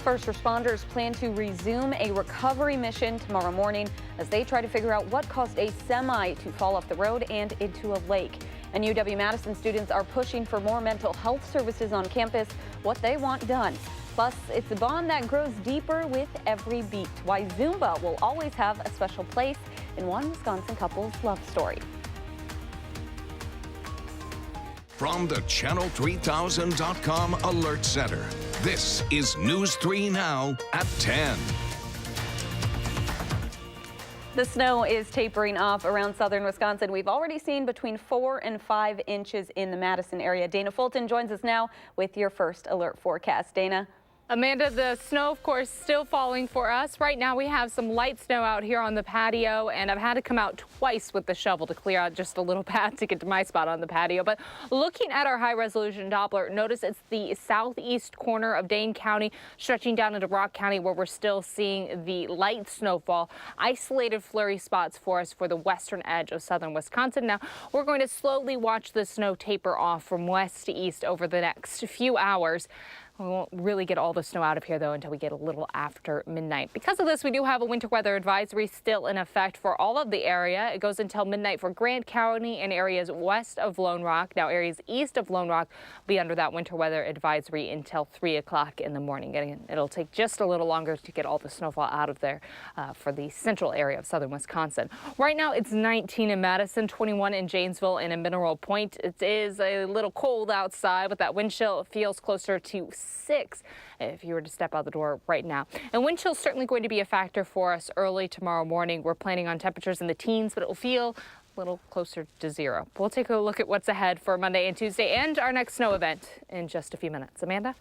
First responders plan to resume a recovery mission tomorrow morning as they try to figure out what caused a semi to fall off the road and into a lake. And UW-Madison students are pushing for more mental health services on campus, what they want done. Plus, it's a bond that grows deeper with every beat. Why Zumba will always have a special place in one Wisconsin couple's love story. From the Channel3000.com Alert Center, this is News 3 Now at 10. The snow is tapering off around southern Wisconsin. We've already seen between 4 and 5 inches in the Madison area. Dana Fulton joins us now with your first alert forecast. Dana? Amanda, the snow, of course, still falling for us. Right now, we have some light snow out here on the patio, and I've had to come out twice with the shovel to clear out just a little path to get to my spot on the patio. But looking at our high-resolution Doppler, notice it's the southeast corner of Dane County, stretching down into Rock County, where we're still seeing the light snowfall. Isolated flurry spots for us for the western edge of southern Wisconsin. Now, we're going to slowly watch the snow taper off from west to east over the next few hours. We won't really get all the snow out of here, though, until we get a little after midnight. Because of this, we do have a winter weather advisory still in effect for all of the area. It goes until midnight for Grant County and areas west of Lone Rock. Now, areas east of Lone Rock will be under that winter weather advisory until 3 o'clock in the morning. And it'll take just a little longer to get all the snowfall out of there for the central area of southern Wisconsin. Right now, it's 19 in Madison, 21 in Janesville, and in Mineral Point. It is a little cold outside, but that wind chill feels closer to 6 if you were to step out the door right now. And wind chill is certainly going to be a factor for us early tomorrow morning. We're planning on temperatures in the teens, but it will feel a little closer to 0. We'll take a look at what's ahead for Monday and Tuesday and our next snow event in just a few minutes. Amanda?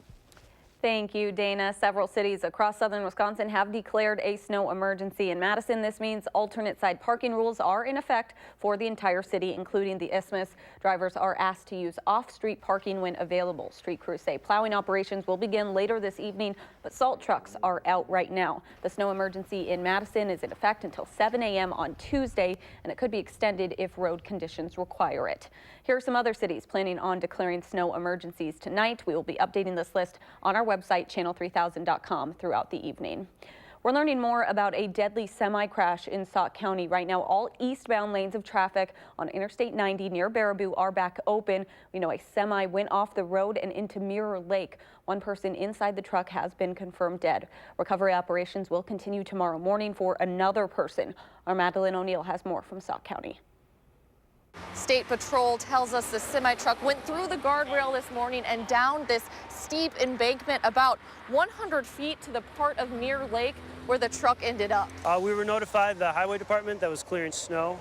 Thank you, Dana. Several cities across southern Wisconsin have declared a snow emergency. In Madison, this means alternate side parking rules are in effect for the entire city, including the Isthmus. Drivers are asked to use off-street parking when available. Street crews say plowing operations will begin later this evening, but salt trucks are out right now. The snow emergency in Madison is in effect until 7 a.m. on Tuesday, and it could be extended if road conditions require it. Here are some other cities planning on declaring snow emergencies tonight. We will be updating this list on our website, channel3000.com, throughout the evening. We're learning more about a deadly semi-crash in Sauk County. Right now, all eastbound lanes of traffic on Interstate 90 near Baraboo are back open. We know a semi went off the road and into Mirror Lake. One person inside the truck has been confirmed dead. Recovery operations will continue tomorrow morning for another person. Our Madeline O'Neill has more from Sauk County. State Patrol tells us the semi-truck went through the guardrail this morning and down this steep embankment about 100 feet to the part of Mirror Lake where the truck ended up. We were notified, the highway department that was clearing snow.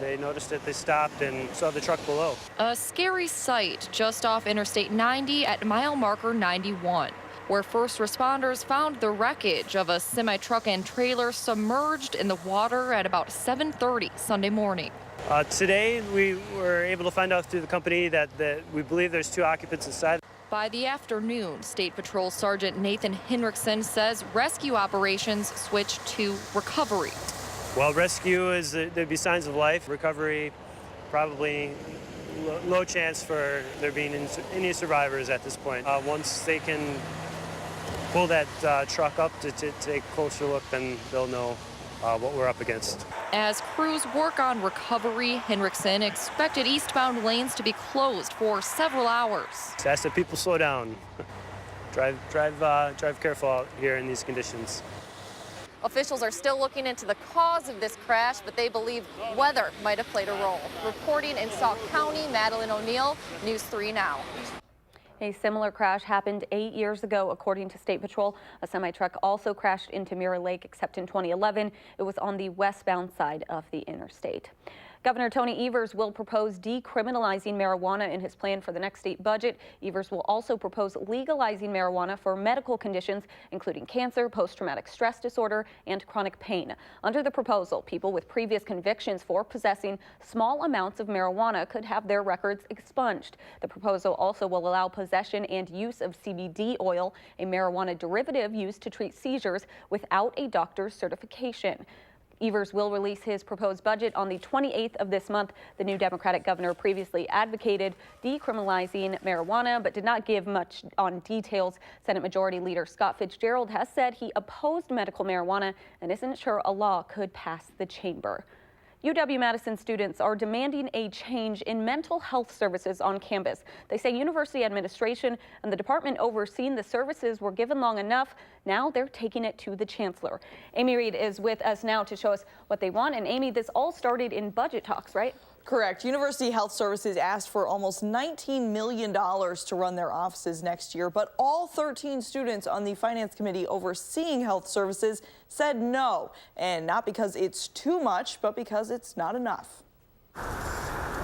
They noticed it, they stopped and saw the truck below. A scary sight just off Interstate 90 at mile marker 91. Where first responders found the wreckage of a semi-truck and trailer submerged in the water at about 7:30 Sunday morning. Today, we were able to find out through the company that we believe there's 2 occupants inside. By the afternoon, State Patrol Sergeant Nathan Hinrichsen says rescue operations switched to recovery. Well, rescue is, there'd be signs of life. Recovery, probably low chance for there being any survivors at this point. Once they can pull that truck up to take a closer look, then they'll know what we're up against. As crews work on recovery, Hinrichsen expected eastbound lanes to be closed for several hours. Just ask that people slow down. Drive careful out here in these conditions. Officials are still looking into the cause of this crash, but they believe weather might have played a role. Reporting in Sauk County, Madeline O'Neill, News 3 Now. A similar crash happened 8 years ago, according to State Patrol. A semi-truck also crashed into Mirror Lake, except in 2011. It was on the westbound side of the interstate. Governor Tony Evers will propose decriminalizing marijuana in his plan for the next state budget. Evers will also propose legalizing marijuana for medical conditions, including cancer, post-traumatic stress disorder, and chronic pain. Under the proposal, people with previous convictions for possessing small amounts of marijuana could have their records expunged. The proposal also will allow possession and use of CBD oil, a marijuana derivative used to treat seizures, without a doctor's certification. Evers will release his proposed budget on the 28th of this month. The new Democratic governor previously advocated decriminalizing marijuana, but did not give much on details. Senate Majority Leader Scott Fitzgerald has said he opposed medical marijuana and isn't sure a law could pass the chamber. UW-Madison students are demanding a change in mental health services on campus. They say university administration and the department overseeing the services were given long enough. Now they're taking it to the chancellor. Amy Reed is with us now to show us what they want. And Amy, this all started in budget talks, right? Correct. University Health Services asked for almost $19 million to run their offices next year, but all 13 students on the Finance Committee overseeing health services said no, and not because it's too much, but because it's not enough.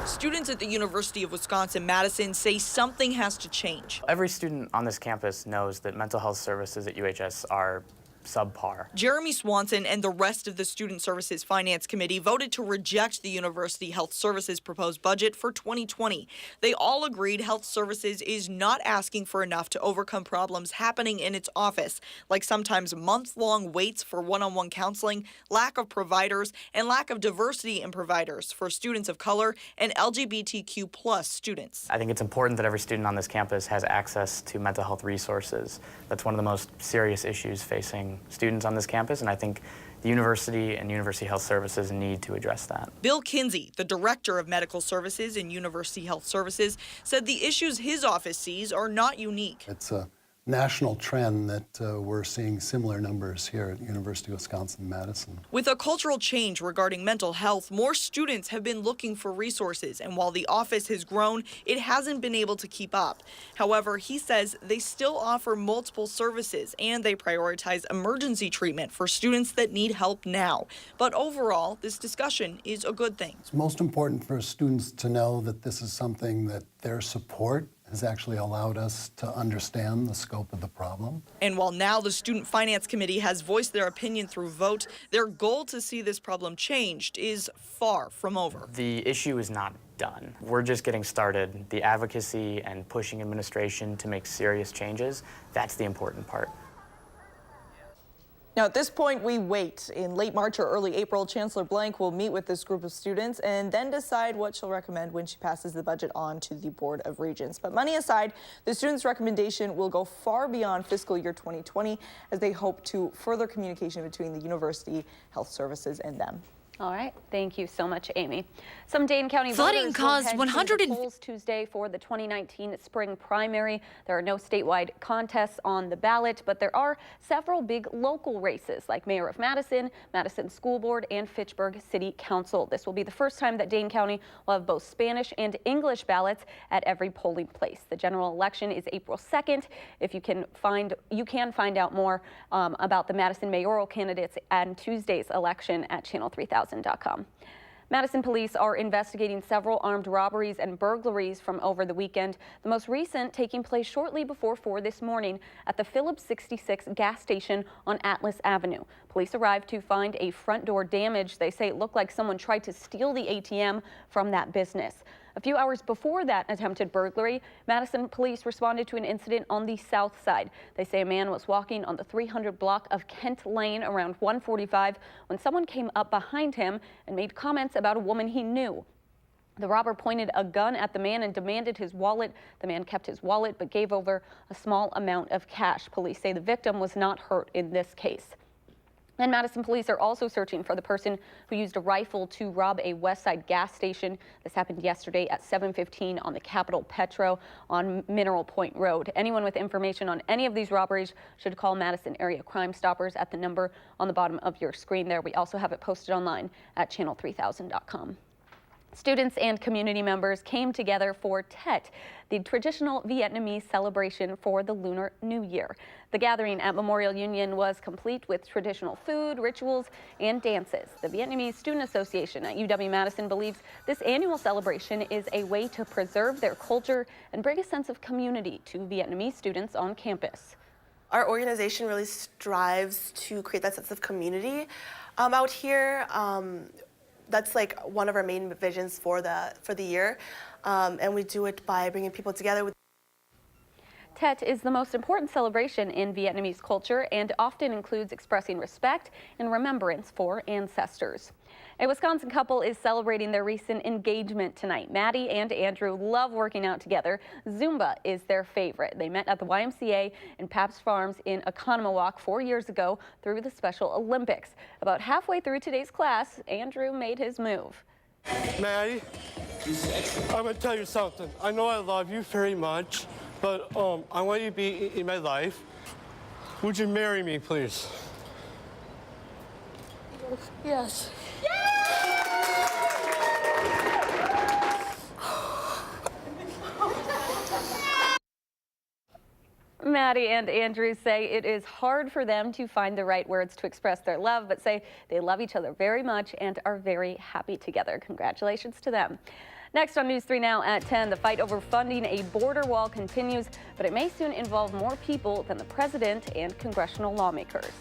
Students at the University of Wisconsin-Madison say something has to change. Every student on this campus knows that mental health services at UHS are subpar. Jeremy Swanson and the rest of the Student Services Finance Committee voted to reject the University Health Services proposed budget for 2020. They all agreed health services is not asking for enough to overcome problems happening in its office, like sometimes month-long waits for one-on-one counseling, lack of providers, and lack of diversity in providers for students of color and LGBTQ+ students. I think it's important that every student on this campus has access to mental health resources. That's one of the most serious issues facing students on this campus, and I think the university and University Health Services need to address that. Bill Kinsey, the director of medical services in University Health Services, said the issues his office sees are not unique. It's a national trend that we're seeing similar numbers here at University of Wisconsin-Madison. With a cultural change regarding mental health, more students have been looking for resources, and while the office has grown, it hasn't been able to keep up. However, he says they still offer multiple services and they prioritize emergency treatment for students that need help now. But overall, this discussion is a good thing. It's most important for students to know that this is something that their support has actually allowed us to understand the scope of the problem. And while now the Student Finance Committee has voiced their opinion through vote, their goal to see this problem changed is far from over. The issue is not done. We're just getting started. The advocacy and pushing administration to make serious changes, that's the important part. Now, at this point, we wait. In late March or early April, Chancellor Blank will meet with this group of students and then decide what she'll recommend when she passes the budget on to the Board of Regents. But money aside, the students' recommendation will go far beyond fiscal year 2020 as they hope to further communication between the University Health Services and them. All right. Thank you so much, Amy. Some Dane County Flooding voters caused will head to the polls Tuesday for the 2019 spring primary. There are no statewide contests on the ballot, but there are several big local races like Mayor of Madison, Madison School Board, and Fitchburg City Council. This will be the first time that Dane County will have both Spanish and English ballots at every polling place. The general election is April 2nd. If you can find out more about the Madison mayoral candidates and Tuesday's election at channel3000.com. Madison police are investigating several armed robberies and burglaries from over the weekend, the most recent taking place shortly before 4 this morning at the Phillips 66 gas station on Atlas Avenue. Police arrived to find a front door damaged. They say it looked like someone tried to steal the ATM from that business. A few hours before that attempted burglary, Madison police responded to an incident on the south side. They say a man was walking on the 300 block of Kent Lane around 1:45 when someone came up behind him and made comments about a woman he knew. The robber pointed a gun at the man and demanded his wallet. The man kept his wallet but gave over a small amount of cash. Police say the victim was not hurt in this case. And Madison police are also searching for the person who used a rifle to rob a West Side gas station. This happened yesterday at 7:15 on the Capitol Petro on Mineral Point Road. Anyone with information on any of these robberies should call Madison Area Crime Stoppers at the number on the bottom of your screen there. We also have it posted online at channel3000.com. Students and community members came together for Tet, the traditional Vietnamese celebration for the Lunar New Year. The gathering at Memorial Union was complete with traditional food, rituals, and dances. The Vietnamese Student Association at UW-Madison believes this annual celebration is a way to preserve their culture and bring a sense of community to Vietnamese students on campus. Our organization really strives to create that sense of community out here. That's like one of our main visions for the year, and we do it by bringing people together. Tet is the most important celebration in Vietnamese culture and often includes expressing respect and remembrance for ancestors. A Wisconsin couple is celebrating their recent engagement tonight. Maddie and Andrew love working out together. Zumba is their favorite. They met at the YMCA in Pabst Farms in Oconomowoc 4 years ago through the Special Olympics. About halfway through today's class, Andrew made his move. Maddie, I'm gonna tell you something. I know I love you very much, but I want you to be in my life. Would you marry me, please? Yes. Maddie and Andrew say it is hard for them to find the right words to express their love, but say they love each other very much and are very happy together. Congratulations to them. Next on News 3 Now at 10, the fight over funding a border wall continues, but it may soon involve more people than the president and congressional lawmakers.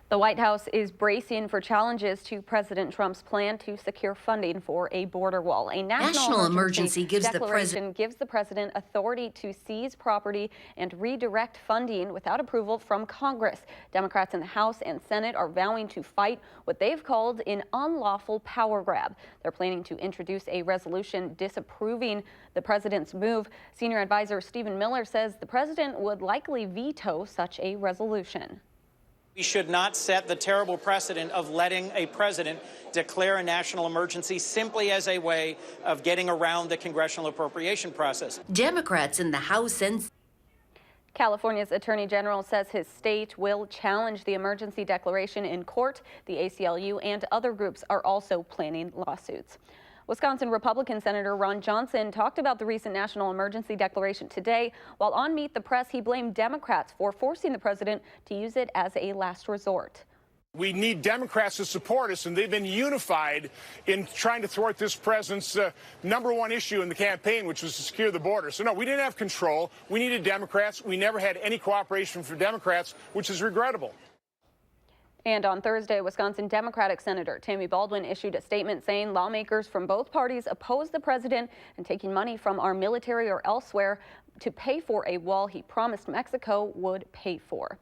The White House is bracing for challenges to President Trump's plan to secure funding for a border wall. A national emergency gives the president authority to seize property and redirect funding without approval from Congress. Democrats in the House and Senate are vowing to fight what they've called an unlawful power grab. They're planning to introduce a resolution disapproving the president's move. Senior advisor Stephen Miller says the president would likely veto such a resolution. We should not set the terrible precedent of letting a president declare a national emergency simply as a way of getting around the congressional appropriation process. Democrats in the House and California's Attorney General says his state will challenge the emergency declaration in court. The ACLU and other groups are also planning lawsuits. Wisconsin Republican Senator Ron Johnson talked about the recent national emergency declaration today. While on Meet the Press, he blamed Democrats for forcing the president to use it as a last resort. We need Democrats to support us, and they've been unified in trying to thwart this president's #1 issue in the campaign, which was to secure the border. So, no, we didn't have control. We needed Democrats. We never had any cooperation from Democrats, which is regrettable. And on Thursday, Wisconsin Democratic Senator Tammy Baldwin issued a statement saying lawmakers from both parties oppose the president and taking money from our military or elsewhere to pay for a wall he promised Mexico would pay for.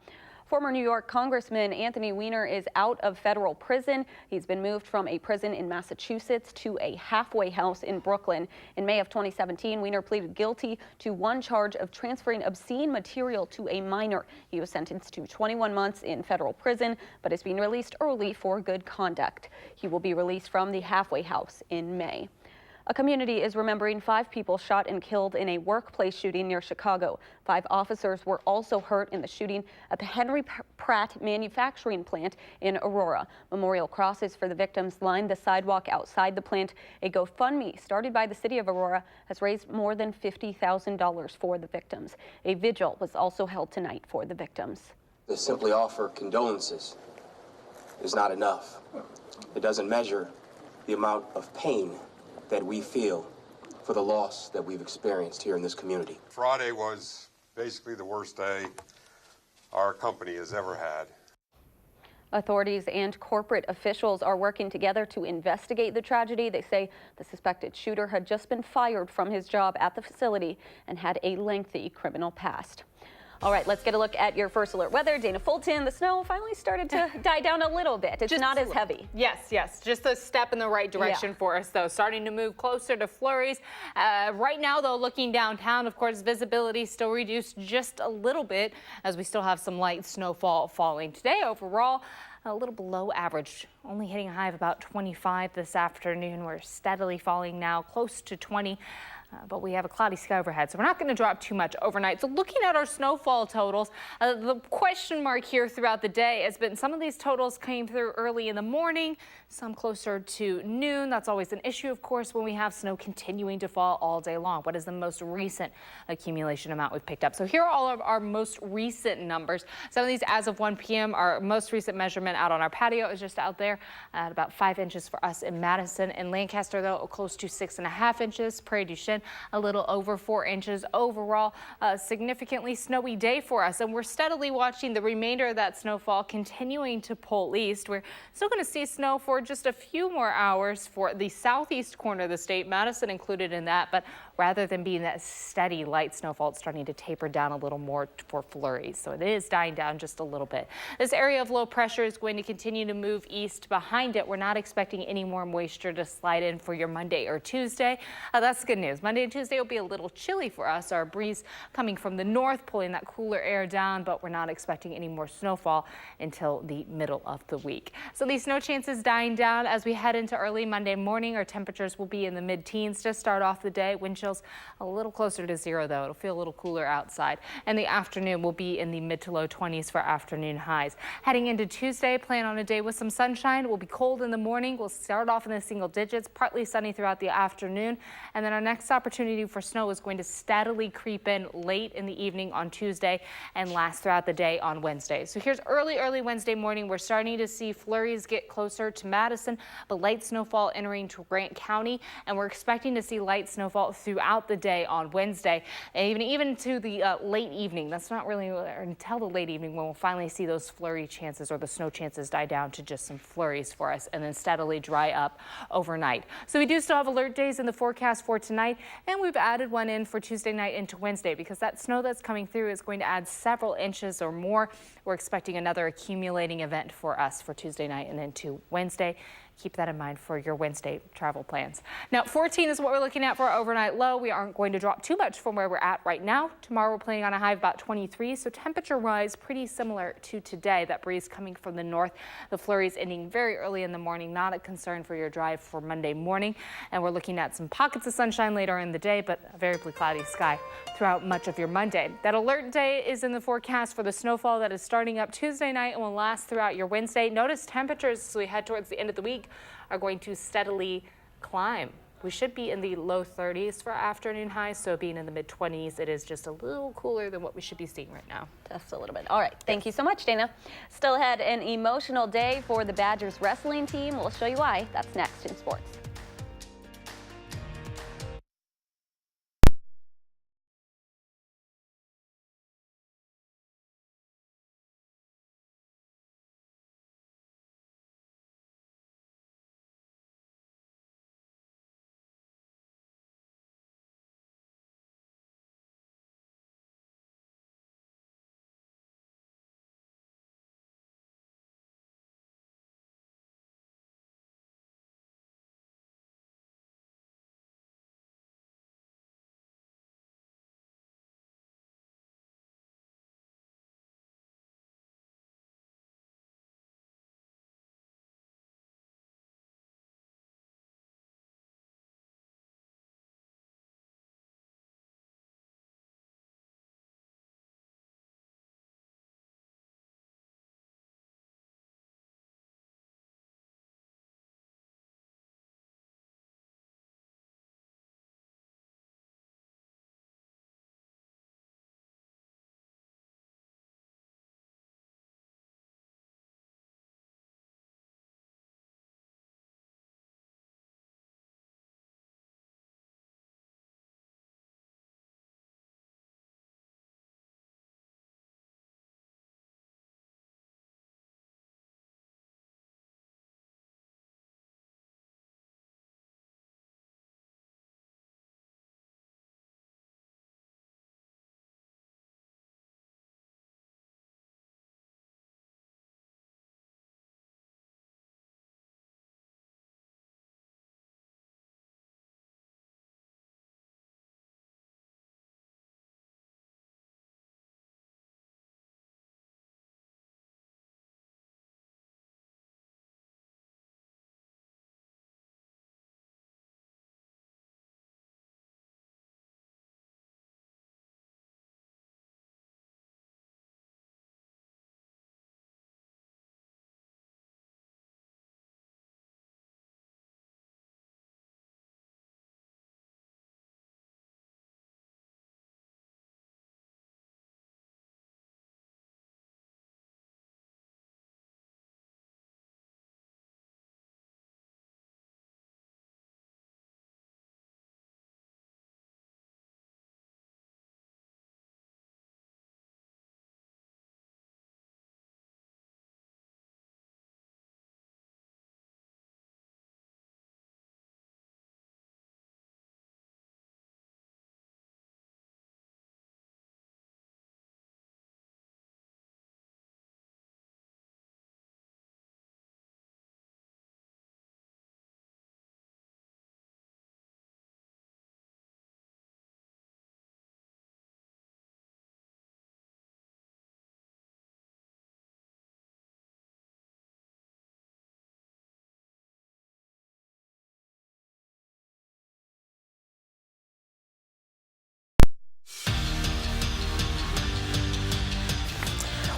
Former New York Congressman Anthony Weiner is out of federal prison. He's been moved from a prison in Massachusetts to a halfway house in Brooklyn. In May of 2017, Weiner pleaded guilty to one charge of transferring obscene material to a minor. He was sentenced to 21 months in federal prison, but is being released early for good conduct. He will be released from the halfway house in May. A community is remembering 5 people shot and killed in a workplace shooting near Chicago. 5 officers were also hurt in the shooting at the Henry Pratt manufacturing plant in Aurora. Memorial crosses for the victims lined the sidewalk outside the plant. A GoFundMe started by the city of Aurora has raised more than $50,000 for the victims. A vigil was also held tonight for the victims. To simply offer condolences is not enough. It doesn't measure the amount of pain that we feel for the loss that we've experienced here in this community. Friday was basically the worst day our company has ever had. Authorities and corporate officials are working together to investigate the tragedy. They say the suspected shooter had just been fired from his job at the facility and had a lengthy criminal past. All right, let's get a look at your first alert weather. Dana Fulton, the snow finally started to die down a little bit. It's not as heavy. Yes, just a step in the right direction for us, though. Starting to move closer to flurries. Right now, though, looking downtown, of course, visibility still reduced just a little bit as we still have some light snowfall falling today. Overall, a little below average, only hitting a high of about 25 this afternoon. We're steadily falling now, close to 20. But we have a cloudy sky overhead, so we're not going to drop too much overnight. So looking at our snowfall totals, the question mark here throughout the day has been some of these totals came through early in the morning, some closer to noon. That's always an issue, of course, when we have snow continuing to fall all day long. What is the most recent accumulation amount we've picked up? So here are all of our most recent numbers. Some of these as of 1 p.m. Our most recent measurement out on our patio is just out there at about 5 inches for us in Madison. In Lancaster, though, close to 6.5 inches. Prairie du Chien, a little over 4 inches. Overall, a significantly snowy day for us, and we're steadily watching the remainder of that snowfall continuing to pull east. We're still going to see snow for just a few more hours for the southeast corner of the state, Madison included in that, but rather than being that steady light snowfall, it's starting to taper down a little more for flurries. So it is dying down just a little bit. This area of low pressure is going to continue to move east. Behind it, we're not expecting any more moisture to slide in for your Monday or Tuesday. That's good news. Monday and Tuesday will be a little chilly for us. Our breeze coming from the north, pulling that cooler air down, but we're not expecting any more snowfall until the middle of the week. So these snow chances dying down as we head into early Monday morning. Our temperatures will be in the mid-teens to start off the day. Wind chills a little closer to 0, though. It'll feel a little cooler outside. And the afternoon will be in the mid to low 20s for afternoon highs. Heading into Tuesday, plan on a day with some sunshine. It will be cold in the morning. We'll start off in the single digits, partly sunny throughout the afternoon. And then our next opportunity for snow is going to steadily creep in late in the evening on Tuesday and last throughout the day on Wednesday. So here's early Wednesday morning. We're starting to see flurries get closer to Madison, but light snowfall entering to Grant County. And we're expecting to see light snowfall throughout the day on Wednesday, and even to the late evening. That's not really until the late evening when we'll finally see those flurry chances or the snow chances die down to just some flurries for us and then steadily dry up overnight. So we do still have alert days in the forecast for tonight, and we've added one in for Tuesday night into Wednesday because that snow that's coming through is going to add several inches or more. We're expecting another accumulating event for us for Tuesday night and into Wednesday. Keep that in mind for your Wednesday travel plans. Now, 14 is what we're looking at for our overnight low. We aren't going to drop too much from where we're at right now. Tomorrow, we're planning on a high of about 23, so temperature-wise, pretty similar to today. That breeze coming from the north. The flurries ending very early in the morning. Not a concern for your drive for Monday morning. And we're looking at some pockets of sunshine later in the day, but a very cloudy sky throughout much of your Monday. That alert day is in the forecast for the snowfall that is starting up Tuesday night and will last throughout your Wednesday. Notice temperatures as we head towards the end of the week are going to steadily climb we should be in the low 30s for afternoon highs, so being in the mid 20s, it is just a little cooler than what we should be seeing right now. Just a little bit. All right. Thank you so much, Dana. Still ahead, an emotional day for the Badgers wrestling team. We'll show you why. That's next in sports.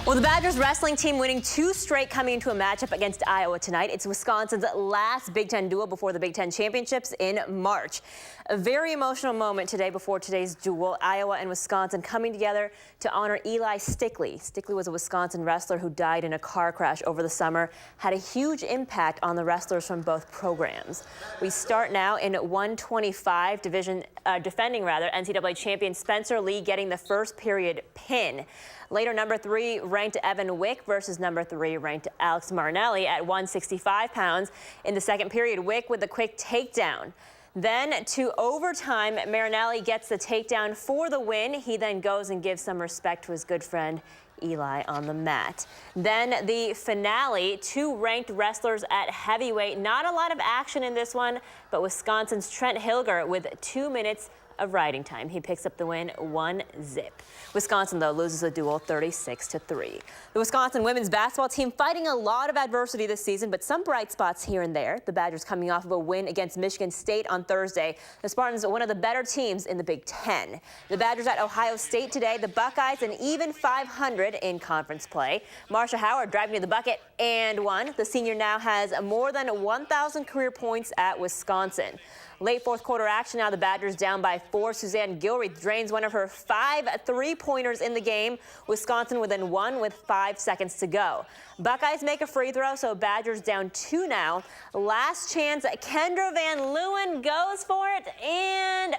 Well, the Badgers wrestling team winning 2 straight coming into a matchup against Iowa tonight. It's Wisconsin's last Big Ten duel before the Big Ten championships in March. A very emotional moment today before today's duel. Iowa and Wisconsin coming together to honor Eli Stickley. Stickley was a Wisconsin wrestler who died in a car crash over the summer. Had a huge impact on the wrestlers from both programs. We start now in 125 defending NCAA champion Spencer Lee getting the first period pin. Later, number 3 ranked Evan Wick versus number 3 ranked Alex Marinelli at 165 pounds. In the second period, Wick with a quick takedown. Then to overtime, Marinelli gets the takedown for the win. He then goes and gives some respect to his good friend Eli on the mat. Then the finale, 2 ranked wrestlers at heavyweight. Not a lot of action in this one, but Wisconsin's Trent Hilger with 2 minutes of riding time. He picks up the win 1-0. Wisconsin, though, loses the duel 36-3. The Wisconsin women's basketball team fighting a lot of adversity this season, but some bright spots here and there. The Badgers coming off of a win against Michigan State on Thursday. The Spartans, one of the better teams in the Big Ten. The Badgers at Ohio State today. The Buckeyes an even 500 in conference play. Marsha Howard driving to the bucket and one. The senior now has more than 1,000 career points at Wisconsin. Late fourth quarter action now. The Badgers down by 4. Suzanne Gilreath drains one of her 5 3-pointers in the game. Wisconsin within 1 with 5 seconds to go. Buckeyes make a free throw, so Badgers down 2 now. Last chance. Kendra Van Leeuwen goes for it and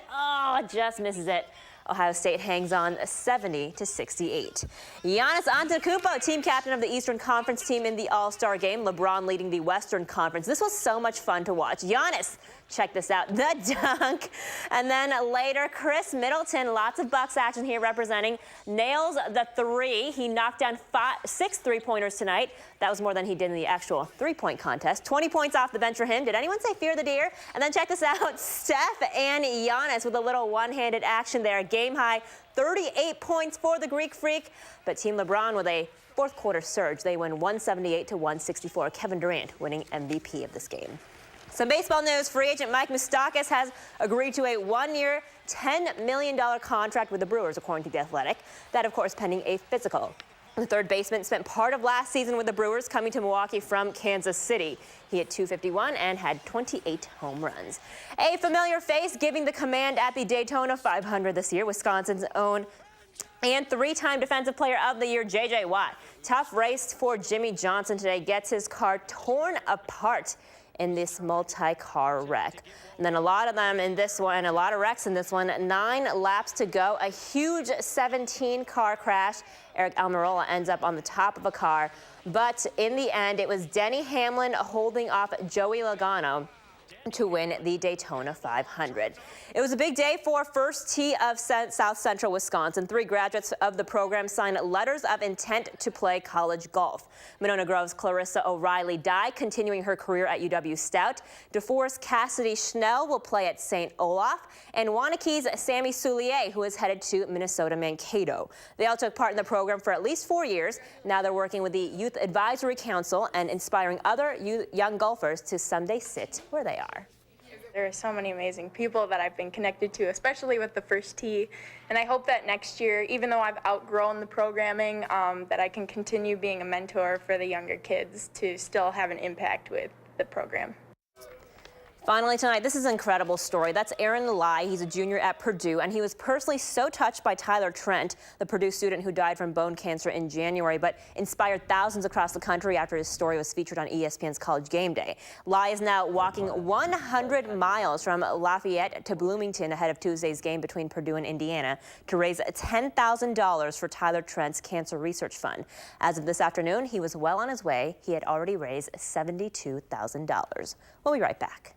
just misses it. Ohio State hangs on 70-68. Giannis Antetokounmpo, team captain of the Eastern Conference team in the All-Star game. LeBron leading the Western Conference. This was so much fun to watch. Giannis, check this out, the dunk. And then later, Chris Middleton, lots of Bucks action here representing, nails the 3. He knocked down 6 3-pointers tonight. That was more than he did in the actual 3-point contest. 20 points off the bench for him. Did anyone say fear the deer? And then check this out, Steph and Giannis with a little one-handed action there. Game high, 38 points for the Greek Freak. But Team LeBron with a fourth quarter surge. They win 178-164. Kevin Durant winning MVP of this game. Some baseball news. Free agent Mike Moustakas has agreed to a 1-year, $10 million contract with the Brewers, according to The Athletic. That, of course, pending a physical. The third baseman spent part of last season with the Brewers, coming to Milwaukee from Kansas City. He hit .251 and had 28 home runs. A familiar face giving the command at the Daytona 500 this year, Wisconsin's own and 3-time Defensive Player of the Year, J.J. Watt. Tough race for Jimmy Johnson today. Gets his car torn apart in this multi-car wreck. And then a lot of them in this one, a lot of wrecks in this one. 9 laps to go. A huge 17-car crash. Eric Almirola ends up on the top of a car. But in the end, it was Denny Hamlin holding off Joey Logano to win the Daytona 500. It was a big day for First Tee of South Central Wisconsin. 3 graduates of the program signed letters of intent to play college golf. Monona Grove's Clarissa O'Reilly Dye continuing her career at UW Stout. DeForest Cassidy Schnell will play at St. Olaf. And Wanakee's Sammy Soulier, who is headed to Minnesota Mankato. They all took part in the program for at least 4 years. Now they're working with the Youth Advisory Council and inspiring other young golfers to someday sit where they are. There are so many amazing people that I've been connected to, especially with the First Tee. And I hope that next year, even though I've outgrown the programming, that I can continue being a mentor for the younger kids to still have an impact with the program. Finally tonight, this is an incredible story. That's Aaron Lai. He's a junior at Purdue, and he was personally so touched by Tyler Trent, the Purdue student who died from bone cancer in January, but inspired thousands across the country after his story was featured on ESPN's College Game Day. Lai is now walking 100 miles from Lafayette to Bloomington ahead of Tuesday's game between Purdue and Indiana to raise $10,000 for Tyler Trent's Cancer Research Fund. As of this afternoon, he was well on his way. He had already raised $72,000. We'll be right back.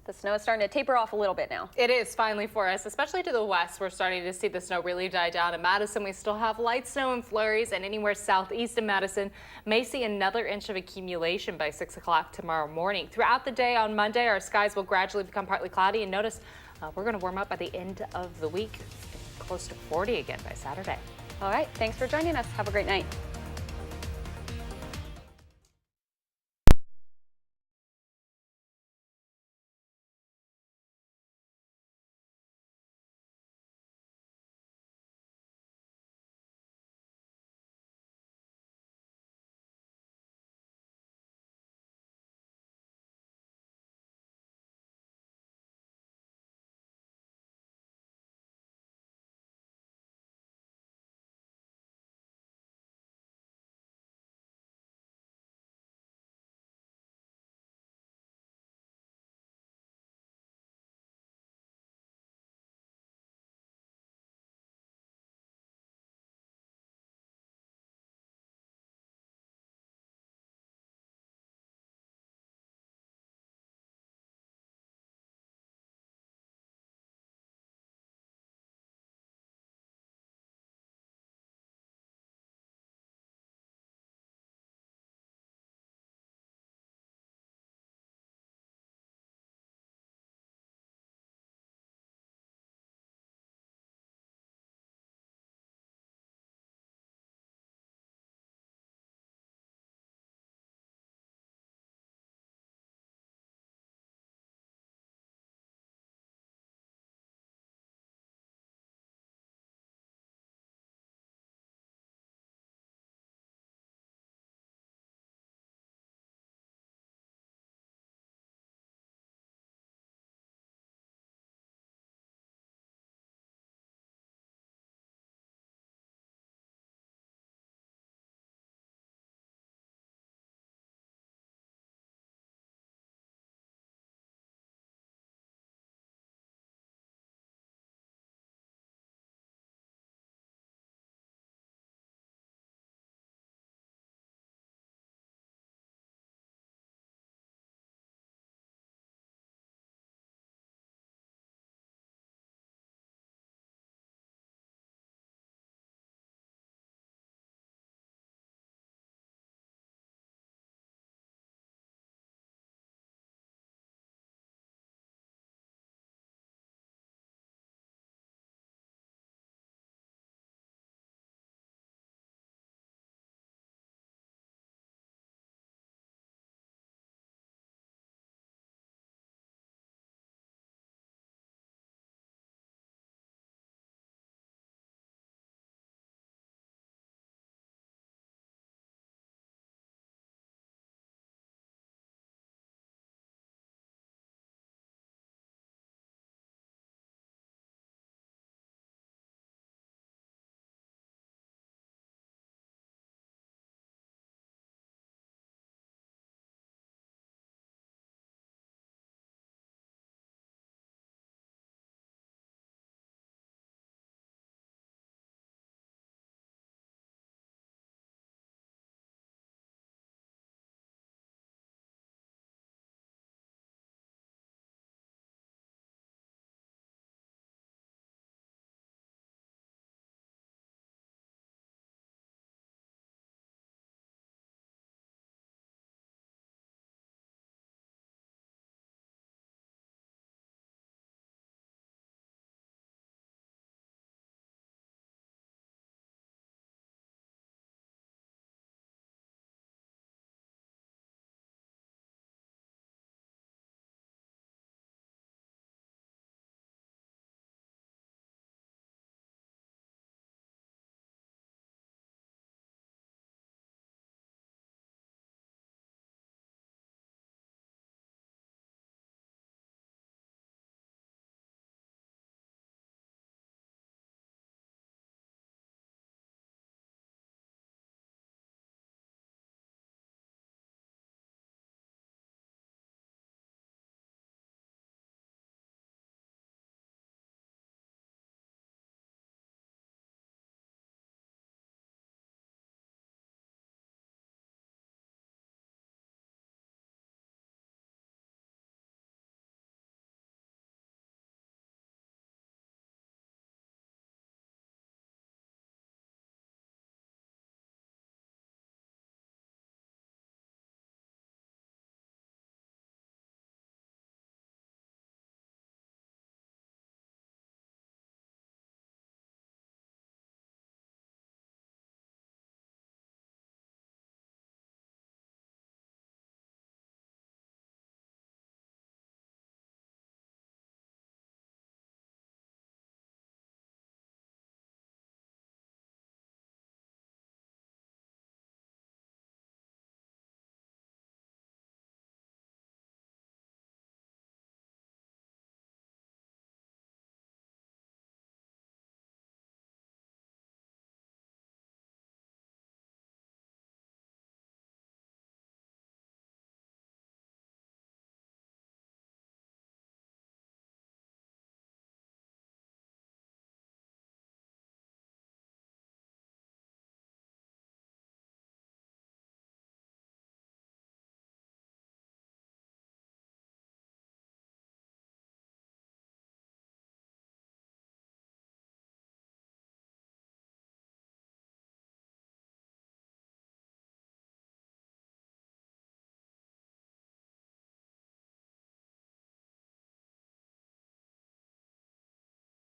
The snow is starting to taper off a little bit now. It is finally for us, especially to the west. We're starting to see the snow really die down. In Madison, we still have light snow and flurries, and anywhere southeast of Madison may see another inch of accumulation by 6 o'clock tomorrow morning. Throughout the day on Monday, our skies will gradually become partly cloudy, and notice we're going to warm up by the end of the week, close to 40 again by Saturday. All right, thanks for joining us. Have a great night.